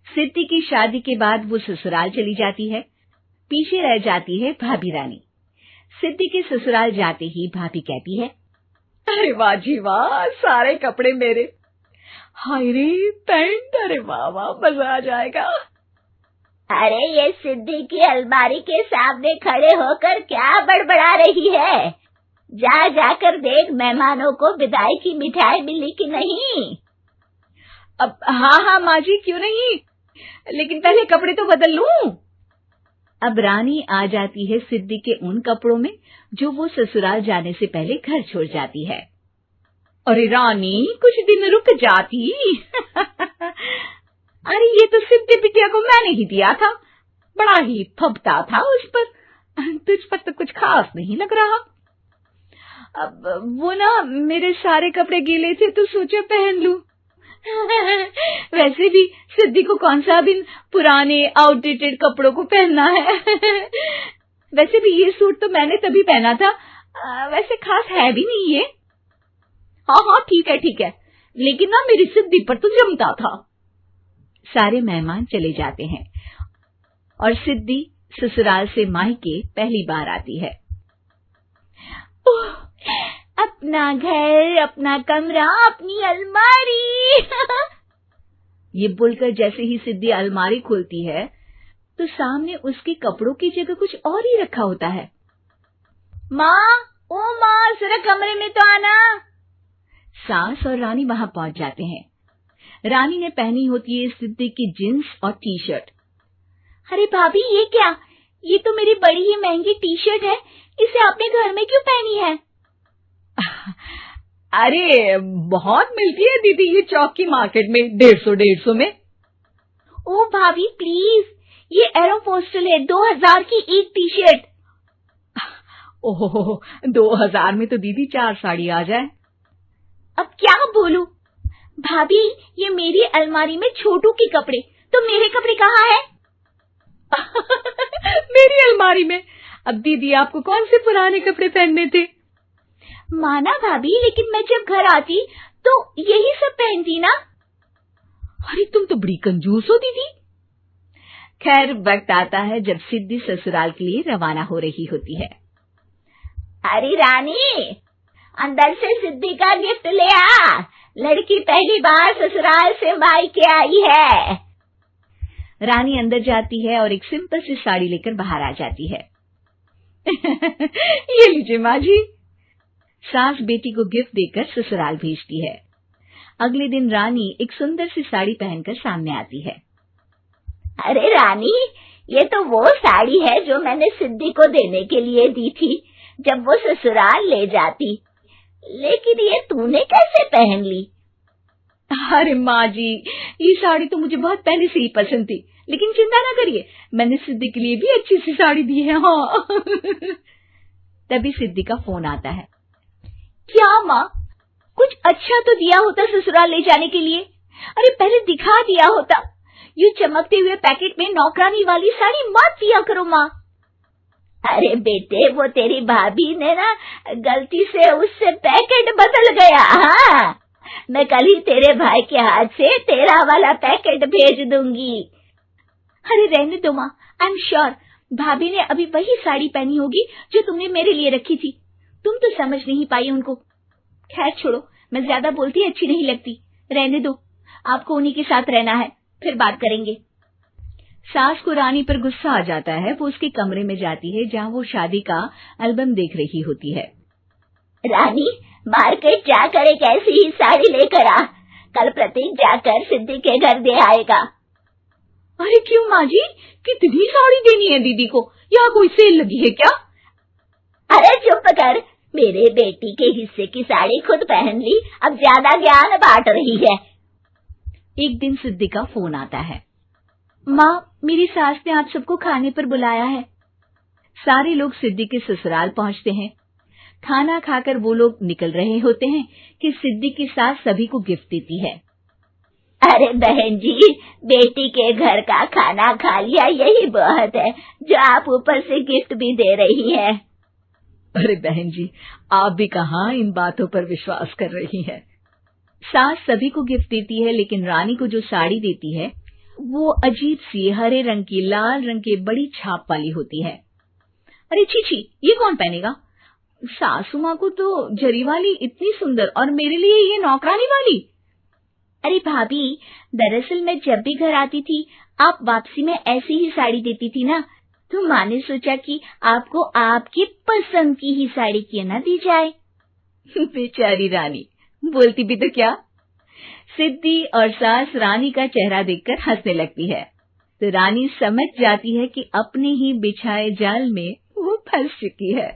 सिद्धि की शादी के बाद वो ससुराल चली जाती है। पीछे रह जाती है भाभी रानी। सिद्धि के ससुराल जाते ही भाभी कहती है, अरे वाह जी वाह, सारे कपड़े मेरे। हाय रे पैंट, अरे वाह वाह, मजा आ जाएगा। अरे ये सिद्धि की अलमारी के सामने खड़े होकर क्या बड़बड़ा रही है? जाकर देख मेहमानों को विदाई की मिठाई मिली कि नहीं। अब हाँ माँ जी, क्यों नहीं, लेकिन पहले कपड़े तो बदल लूं। अब रानी आ जाती है सिद्धि के उन कपड़ों में जो वो ससुराल जाने से पहले घर छोड़ जाती है। अरे रानी, कुछ दिन रुक जाती। अरे ये तो सिद्धि बिटिया को मैंने ही दिया था, बड़ा ही फबता था उस पर, तुझ पर तो कुछ खास नहीं लग रहा। अब वो ना मेरे सारे कपड़े गीले थे तो सोचा पहन लूं। वैसे भी सिद्धि को कौन सा भी पुराने आउटडेटेड कपड़ों को पहनना है। वैसे भी ये सूट तो मैंने तभी पहना था, वैसे खास है भी नहीं ये। हाँ ठीक है, लेकिन ना मेरी सिद्धि पर तो जमता था। सारे मेहमान चले जाते हैं और सिद्धि ससुराल से मायके पहली बार आती है। अपना घर, अपना कमरा, अपनी अलमारी। ये बोलकर जैसे ही सिद्धि अलमारी खोलती है तो सामने उसके कपड़ों की जगह कुछ और ही रखा होता है। माँ, जरा कमरे में तो आना। सास और रानी वहां पहुंच जाते हैं। रानी ने पहनी होती है सिद्धि की जींस और टी शर्ट। अरे भाभी, ये क्या? ये तो मेरी बड़ी ही महंगी टी शर्ट है, इसे आपने घर में क्यों पहनी है? अरे बहुत मिलती है दीदी ये चौक की मार्केट में, 150 में। ओ भाभी प्लीज, ये एरोपोस्टल है, 2000 की एक टी शर्ट। ओहो, 2000 में तो दीदी 4 साड़ी आ जाए। अब क्या बोलूं? भाभी, ये मेरी अलमारी में छोटू के कपड़े, तो मेरे कपड़े कहाँ हैं? मेरी अलमारी में? अब दीदी आपको कौन से पुराने कपड़े पहनने थे? माना भाभी, लेकिन मैं जब घर आती तो यही सब पहनती ना। अरे तुम तो बड़ी कंजूस हो दीदी। खैर, वक्त आता है जब सिद्धि ससुराल के लिए रवाना हो रही होती है। अरे रानी, अंदर से सिद्धि का गिफ्ट ले आ, लड़की पहली बार ससुराल से मायके आई है। रानी अंदर जाती है और एक सिंपल सी साड़ी लेकर बाहर आ जाती है। ये लीजिए माँ जी। सास बेटी को गिफ्ट देकर ससुराल भेजती है। अगले दिन रानी एक सुंदर सी साड़ी पहनकर सामने आती है। अरे रानी, ये तो वो साड़ी है जो मैंने सिद्धि को देने के लिए दी थी जब वो ससुराल ले जाती, लेकिन ये तूने कैसे पहन ली? अरे माँ जी, ये साड़ी तो मुझे बहुत पहले से ही पसंद थी, लेकिन चिंता ना करिए, मैंने सिद्धि के लिए भी अच्छी सी साड़ी दी है। हाँ। तभी सिद्धि का फोन आता है। क्या माँ, कुछ अच्छा तो दिया होता ससुराल ले जाने के लिए। अरे पहले दिखा दिया होता। ये चमकते हुए पैकेट में नौकरानी वाली साड़ी मत दिया करो माँ। अरे बेटे, वो तेरी भाभी ने ना गलती से उससे पैकेट बदल गया। हाँ, मैं कल ही तेरे भाई के हाथ से तेरा वाला पैकेट भेज दूंगी। अरे रहने दो माँ, आई एम श्योर भाभी ने अभी वही साड़ी पहनी होगी जो तुमने मेरे लिए रखी थी। तुम तो समझ नहीं पाई उनको। खैर छोड़ो, मैं ज्यादा बोलती अच्छी नहीं लगती, रहने दो, आपको उन्हीं के साथ रहना है, फिर बात करेंगे। सास को रानी पर गुस्सा आ जाता है। वो उसके कमरे में जाती है जहाँ वो शादी का एल्बम देख रही होती है। रानी, मार्केट जाकर एक ऐसी ही साड़ी लेकर आ, कल प्रतीक जाकर सिद्धि के घर दे आएगा। अरे क्यों माँ जी, कितनी साड़ी देनी है दीदी को? यहाँ कोई सेल लगी है क्या? अरे चुप कर, मेरे बेटी के हिस्से की साड़ी खुद पहन ली, अब ज्यादा ज्ञान बांट रही है। एक दिन सिद्धि का फोन आता है। माँ, मेरी सास ने आप सबको खाने पर बुलाया है। सारे लोग सिद्धि के ससुराल पहुंचते हैं। खाना खाकर वो लोग निकल रहे होते हैं कि सिद्धि की सास सभी को गिफ्ट देती है। अरे बहन जी, बेटी के घर का खाना खा लिया, यही बहुत है जो आप ऊपर से गिफ्ट भी दे रही है। अरे बहन जी, आप भी कहाँ इन बातों पर विश्वास कर रही हैं। सास सभी को गिफ्ट देती है, लेकिन रानी को जो साड़ी देती है वो अजीब सी हरे रंग की लाल रंग के बड़ी छाप वाली होती है। अरे छी, ये कौन पहनेगा? सासू माँ को तो जरी वाली इतनी सुंदर, और मेरे लिए ये नौकरानी वाली। अरे भाभी, दरअसल मैं जब भी घर आती थी आप वापसी में ऐसी ही साड़ी देती थी ना, तो माँ ने सोचा कि आपको आपकी पसंद की ही साड़ी क्यों ना दी जाए। बेचारी रानी, बोलती भी तो क्या। सिद्धि और सास रानी का चेहरा देखकर हंसने लगती है, तो रानी समझ जाती है कि अपने ही बिछाए जाल में वो फंस चुकी है।